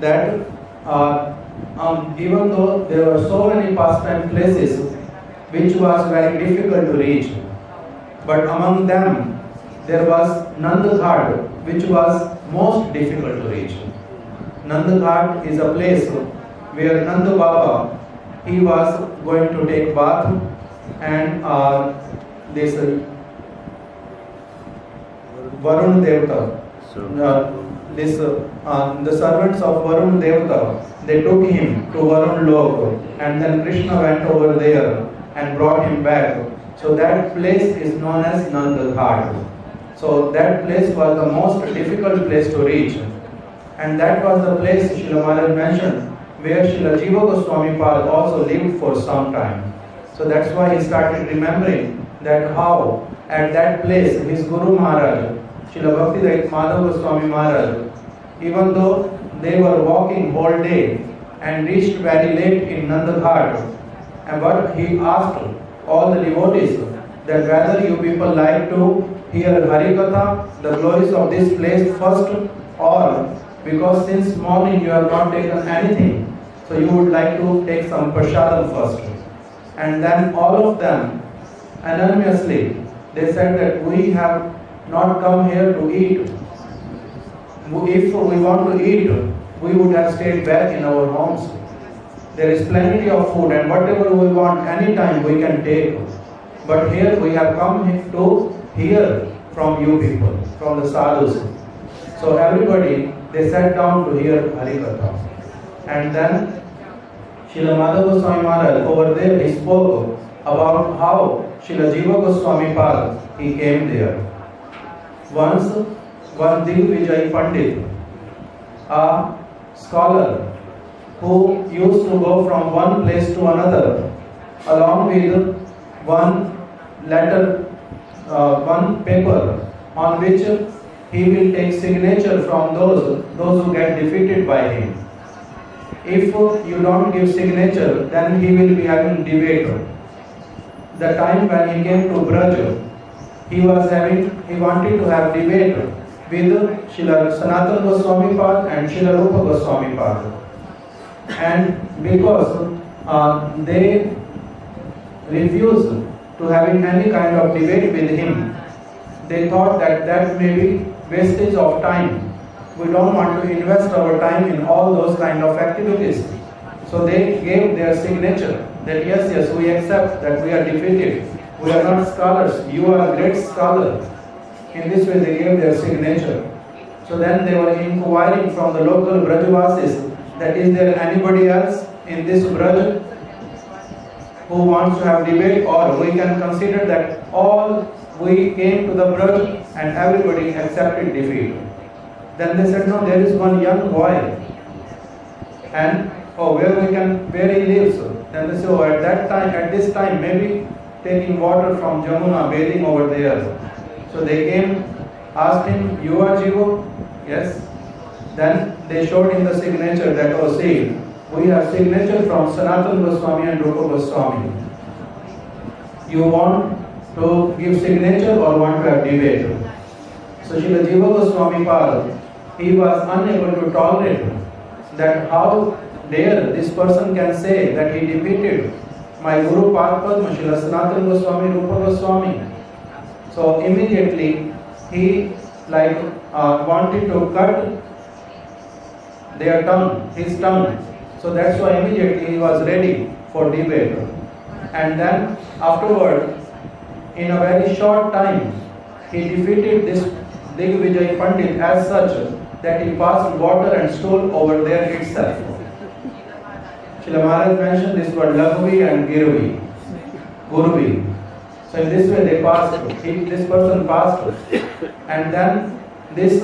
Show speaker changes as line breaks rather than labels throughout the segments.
that even though there were so many pastime places which was very difficult to reach, but among them there was Nanda Ghat, which was most difficult to reach. Nanda Ghat is a place where Nanda Baba, he was going to take bath, and this Varun Devta, the servants of Varun Devta, they took him to Varun Lok, and then Krishna went over there and brought him back. So that place is known as Nanda Ghat. So that place was the most difficult place to reach. And that was the place Srila Maharaj mentioned where Srila Jiva Goswami Pad also lived for some time. So that's why he started remembering that how at that place his Guru Maharaj, Srila Bhakti Vigyaan Goswami Maharaj, even though they were walking whole day and reached very late in Nanda Ghat, but he asked all the devotees that whether you people like to hear harikatha, the glories of this place first, or because since morning you have not taken anything, so you would like to take some prasadam first. And then all of them anonymously they said that we have not come here to eat. If we want to eat, we would have stayed back in our homes. There is plenty of food, and whatever we want anytime we can take. But here we have come to hear from you people, from the sadhus. So everybody, they sat down to hear harikatha. And then Srila Madhava Goswami Maharaj over there, he spoke about how Srila Jiva Goswami Pad, he came there. Once, one Digvijay Pandit, a scholar who used to go from one place to another along with one letter, one paper on which he will take signature from those who get defeated by him. If you don't give signature, then he will be having debate. The time when he came to Braj, he wanted to have debate with Srila Sanatana Goswami Pad and Srila Rupa Goswami Pad. And because they refused to having any kind of debate with him, they thought that that may be wastage of time. We don't want to invest our time in all those kind of activities. So they gave their signature that yes, we accept that we are defeated. We are not scholars. You are a great scholar. In this way they gave their signature. So then they were inquiring from the local Brajavasis that is there anybody else in this Braj who wants to have debate, or we can consider that all we came to the Braj and everybody accepted defeat. Then they said, no, there is one young boy, and where he lives. Then they said, at this time, maybe taking water from Jamuna, bathing over there. So they came, asked him, you are Jiva? Yes. Then they showed him the signature that, see, we have signature from Sanatana Goswami and Rupa Goswami. You want to give signature or want to have debate? So Srila Jiva Goswami Pad, he was unable to tolerate that how dare this person can say that he defeated my Guru Padma, Srila Sanatana Goswami, Rupa Goswami. So immediately he wanted to cut their tongue, his tongue. So that's why immediately he was ready for debate. And then afterward, in a very short time, he defeated this Digvijay Pandit as such that he passed water and stool over there itself. Srila Maharaj mentioned this word Lagvi and Girvi, Gurvi. So in this way they passed, this person passed, and then this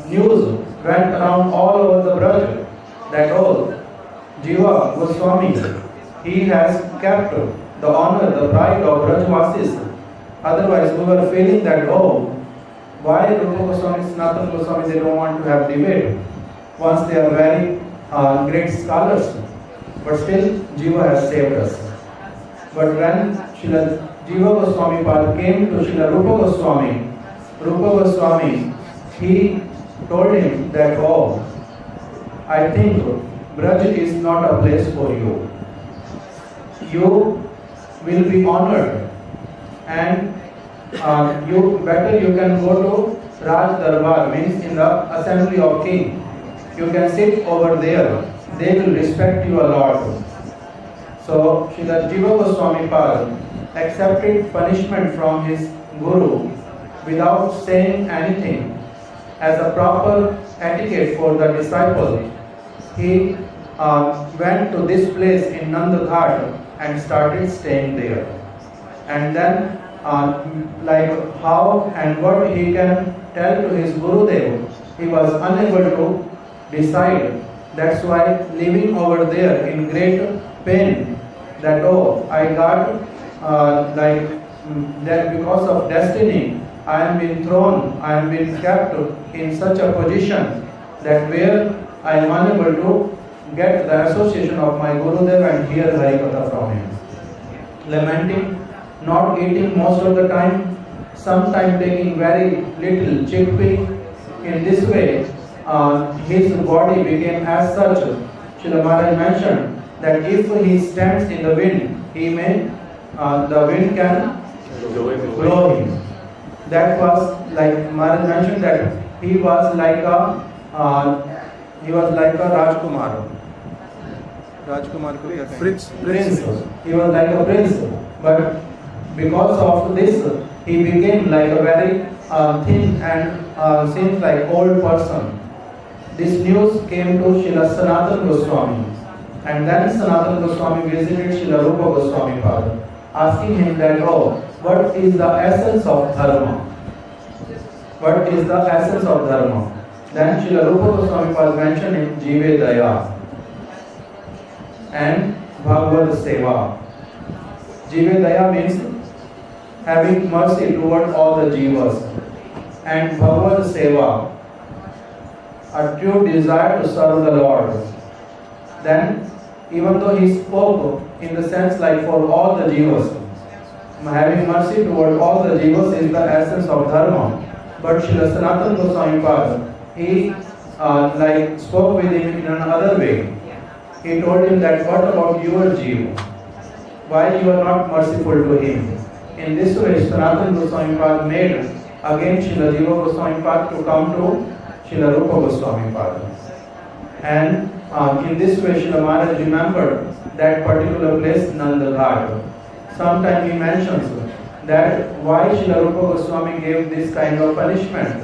news went around all over the Braj that Jiva Goswami, he has kept the honor, the pride of Brajvasis. Otherwise we were feeling that why Rupa Goswami, Sanatana Goswami, they don't want to have debate once they are very great scholars. But still Jiva has saved us. But when Srila Jiva Goswami Pad came to Srila Rupa Goswami, he told him that I think Braj is not a place for you. You will be honored, and you can go to Raj Darbar, means in the assembly of king. You can sit over there. They will respect you a lot. So Srila Jiva Goswami Pad accepted punishment from his guru without saying anything. As a proper etiquette for the disciple, he went to this place in Nanda Ghat and started staying there. And then like how and what he can tell to his Gurudev, he was unable to decide. That's why living over there in great pain, that I got that because of destiny, I am being thrown, I am being kept in such a position that where I am unable to get the association of my Gurudev and hear harikatha from him. Lamenting, not eating most of the time, sometimes taking very little chickpea. In this way, his body became as such. Srila Maharaj mentioned that if he stands in the wind, the wind can blow him. That was like Maharaj mentioned that he was like a Rajkumar. Rajkumar ko kya kahen? Prince. He was like a prince, but because of this, he became like a very thin and seems like old person. This news came to Srila Sanatana Goswami, and then Sanatana Goswami visited Srila Rupa Goswami Pad, asking him that, what is the essence of dharma? What is the essence of dharma? Then Srila Rupa Goswami Pad mentioned in Jive Daya and Bhagavad Seva. Jive Daya means having mercy toward all the jivas, and Bhagavad Seva, a true desire to serve the Lord. Then, even though he spoke in the sense like for all the jivas, having mercy toward all the jivas is the essence of dharma. But Srila Sanatana Goswami Pad, he spoke with him in another way. He told him that, what about your jiva? Why you are not merciful to him? In this way, Sanatana Goswami Pad made again Srila Jiva Goswami Pad to come to Srila Rupa Goswami Pad. And in this way, Srila Maharaj remembered that particular place, Nanda Ghat. Sometimes he mentions that why Srila Rupa Goswami gave this kind of punishment.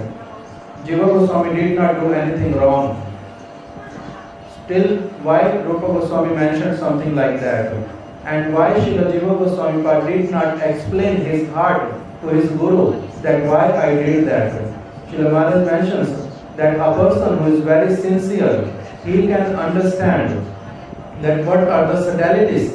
Jiva Goswami did not do anything wrong. Still, why Rupa Goswami mentioned something like that? And why Srila Jiva Goswami Pad did not explain his heart to his Guru that why I did that? Srila Maharaj mentions that a person who is very sincere, he can understand that what are the subtleties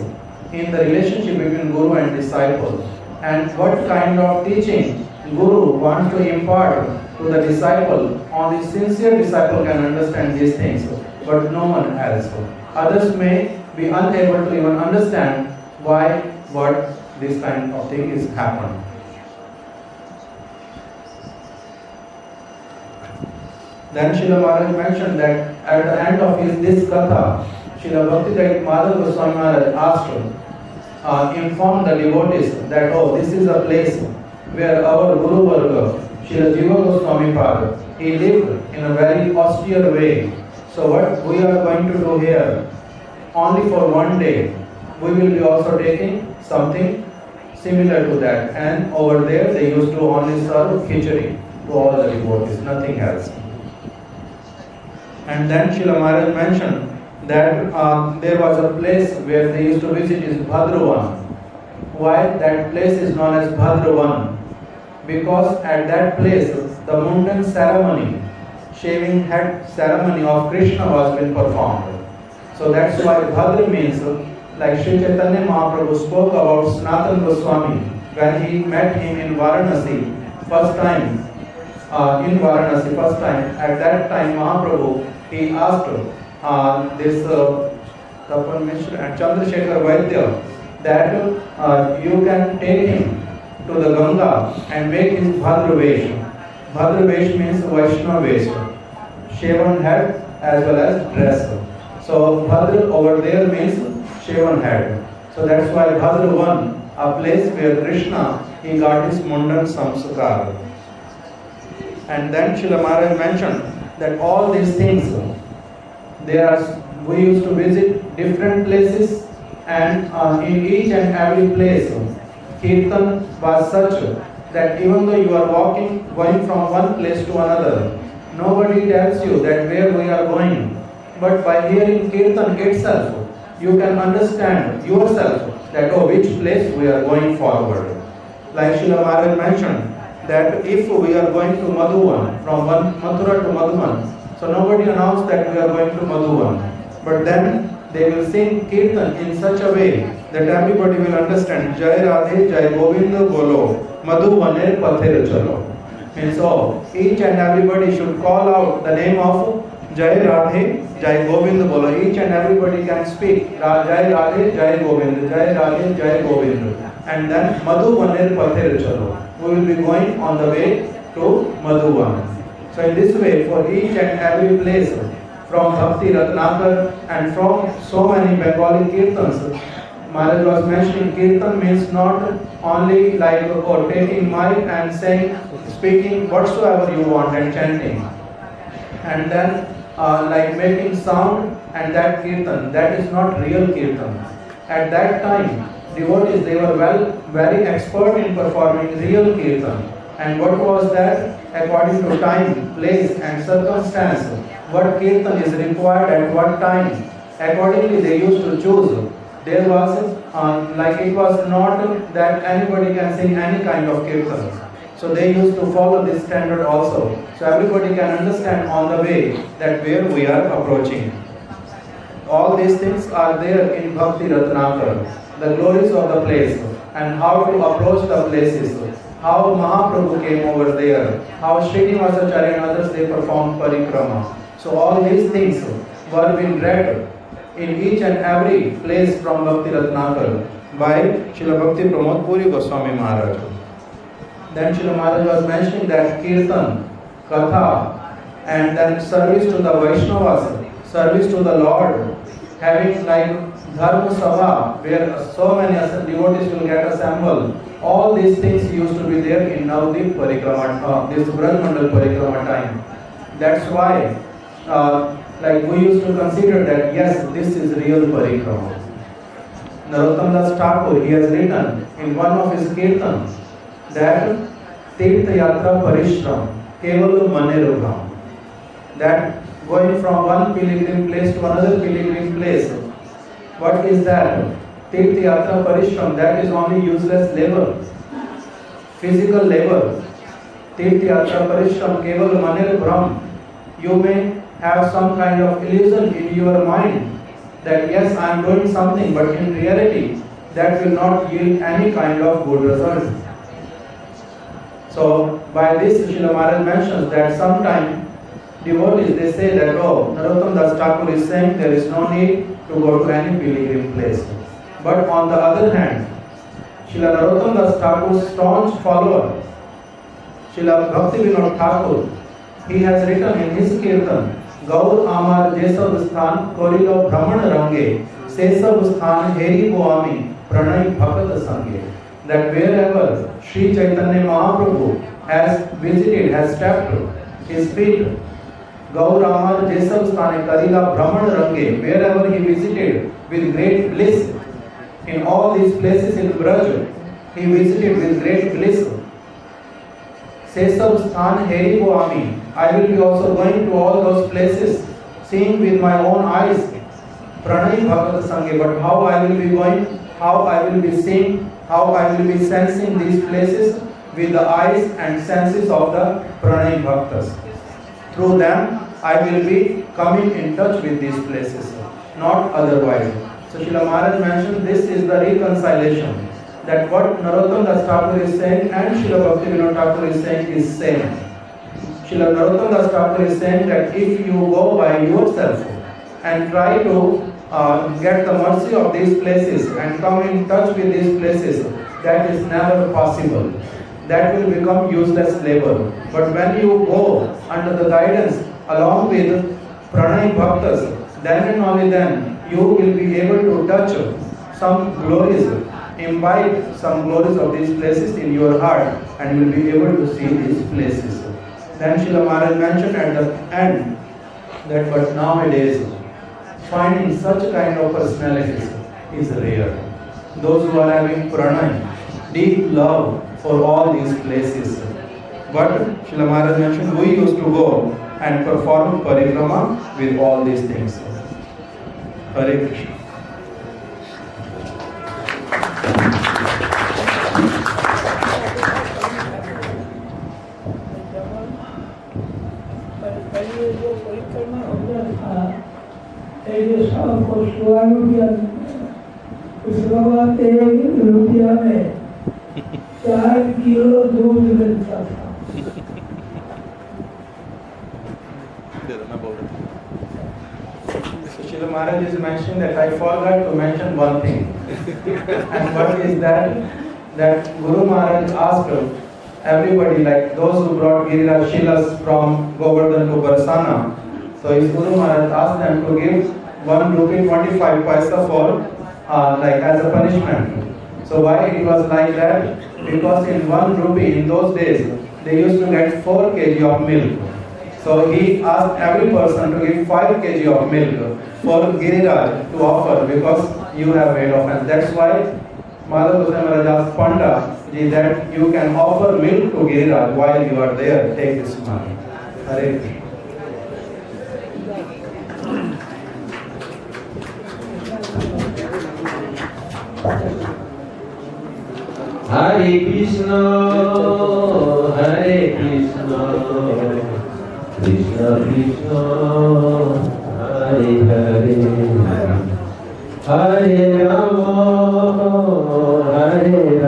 in the relationship between Guru and disciple, and what kind of teaching Guru wants to impart to the disciple. Only sincere disciple can understand these things, but no one else. Others may be unable to even understand why what this kind of thing is happened. Then Srila Maharaj mentioned that at the end of this katha, Srila Bhakti Vigyaan Goswami Maharaj asked, inform the devotees that, this is a place where our Guru Varga, Srila Jiva Goswami Pad, he lived in a very austere way. So what we are going to do here, only for one day, we will be also taking something similar to that. And over there, they used to only serve khichdi to all the devotees, nothing else. And then Srila Maharaj mentioned that there was a place where they used to visit is Bhadravan. Why that place is known as Bhadravan? Because at that place, the Mundan ceremony, shaving head ceremony of Krishna was being performed. So that's why Bhadra means, like Sri Chaitanya Mahaprabhu spoke about Sanatana Goswami when he met him in Varanasi, first time, at that time Mahaprabhu, he asked this Tapan Mishra and Chandrasekhar Vaidya that you can take him to the Ganga and make his Bhadra Vesh. Bhadra Vesh means Vaishnava Vesh. shaven head as well as dress. So Bhadra over there means shaven head. So that's why Bhadra 1, a place where Krishna, he got his Mundan Samskar. And then Srila Maharaj mentioned that all these things, we used to visit different places, and in each and every place, Kirtan was such that even though you are going from one place to another, nobody tells you that where we are going. But by hearing Kirtan itself, you can understand yourself that which place we are going forward. Like Srila Maharaj mentioned, that if we are going to Madhuvan, from Mathura to Madhuvan, so nobody announced that we are going to Madhuvan. But then they will sing Kirtan in such a way that everybody will understand, Jai Radhe, Jai Govinda Bolo, Madhuvane Pather Chalo. And so each and everybody should call out the name of Jai Radhe, Jai Govinda Bolo. Each and everybody can speak Jai Radhe, Jai Govinda, Jai Radhe, Jai Govinda. And then Madhuvane Pather Chalo. We will be going on the way to Madhuvan. So in this way, for each and every place, from Bhakti Ratnakar and from so many Bengali Kirtans, Maharaj was mentioning Kirtan means not only like taking mic and saying, speaking whatsoever you want and chanting. And then like making sound and that Kirtan, that is not real Kirtan. At that time, devotees, they were very expert in performing real Kirtan. And what was that? According to time, place and circumstance, what Kirtan is required at what time, accordingly they used to choose. There was, it was not that anybody can sing any kind of Kirtan. So they used to follow this standard also. So everybody can understand on the way that where we are approaching. All these things are there in Bhakti Ratnakar, the glories of the place, and how to approach the places, how Mahaprabhu came over there, how Srinivasacharya and others, they performed parikrama. So all these things were being read in each and every place from Bhakti Ratnakar by Srila Bhakti Vigyaan Goswami Maharaj. Then Srila Maharaj was mentioning that Kirtan, Katha, and then service to the Vaishnavas, service to the Lord, having like Dharma Sabha, where so many devotees will get assembled. All these things used to be there in Navadip Parikrama, this Braj Mandal Parikrama time. That's why we used to consider that yes, this is real Parikrama. Narottam Das Thakur, he has written in one of his kirtans that Tirtha Yatra Parishram, Keval Manerubham, that going from one pilgrim place to another pilgrim place, what is that? Tirtha Yatra Parishram, that is only useless labor, physical labor. Tirtha Yatra Parishram, Keval Manerubham, you may have some kind of illusion in your mind that yes, I am doing something, but in reality, that will not yield any kind of good result. So, by this, Srila Maharaj mentions that sometimes devotees, they say that, Narottam Das Thakur is saying there is no need to go to any pilgrim place. But on the other hand, Srila Narottam Das Thakur's staunch follower, Srila Bhakti Vinod Thakur, he has written in his kirtan, Gaur Amar Jesab Sthan Korilo Brahman Range Sesab Sthan Heri Goami Pranay Bhakat Sange, that wherever Sri Chaitanya Mahaprabhu has visited, has stepped his feet, Gaur Amar Jesab Sthan Karila Brahman Range, wherever he visited with great bliss, in all these places in Braj, he visited with great bliss. Sesab Sthan Heri Goami, I will be also going to all those places, seeing with my own eyes, Pranay Bhakat Sange, but how I will be going, how I will be seeing, how I will be sensing these places with the eyes and senses of the Pranay Bhaktas. Through them, I will be coming in touch with these places, not otherwise. So Srila Maharaj mentioned this is the reconciliation, that what Narottam Das Thakur is saying and Srila Bhakti Vinod Thakur is saying is same. Srila Narottam Das Thakur is saying that if you go by yourself and try to get the mercy of these places and come in touch with these places, that is never possible. That will become useless labor. But when you go under the guidance along with Pranay Bhaktas, then and only then you will be able to touch some glories, imbibe some glories of these places in your heart, and you will be able to see these places. Then Srila Maharaj mentioned at the end that but nowadays finding such kind of personalities is rare. Those who are having pranay, deep love for all these places. But Srila Maharaj mentioned we used to go and perform parikrama with all these things. Hare Krishna.
रुपया में 4 kilo दूध मिलता था।
Srila Maharaj is mentioning that I forgot to mention one thing. And what is that? That Guru Maharaj asked everybody, like those who brought Giriraj Shilas from Govardhan to Barsana. So his Guru Maharaj asked them to give 1 rupee 25 paisa for like as a punishment. So why it was like that? Because in 1 rupee in those days they used to get 4 kg of milk. So he asked every person to give 5 kg of milk for Giriraj to offer because you have made offense. That's why Bhakti Goswami Maharaj asked Panda ji that you can offer milk to Giriraj while you are there. Take this money. Hare Krishna.
Hare Krishna, Hare Krishna, Krishna Krishna, Hare Hare, Hare Rama, Hare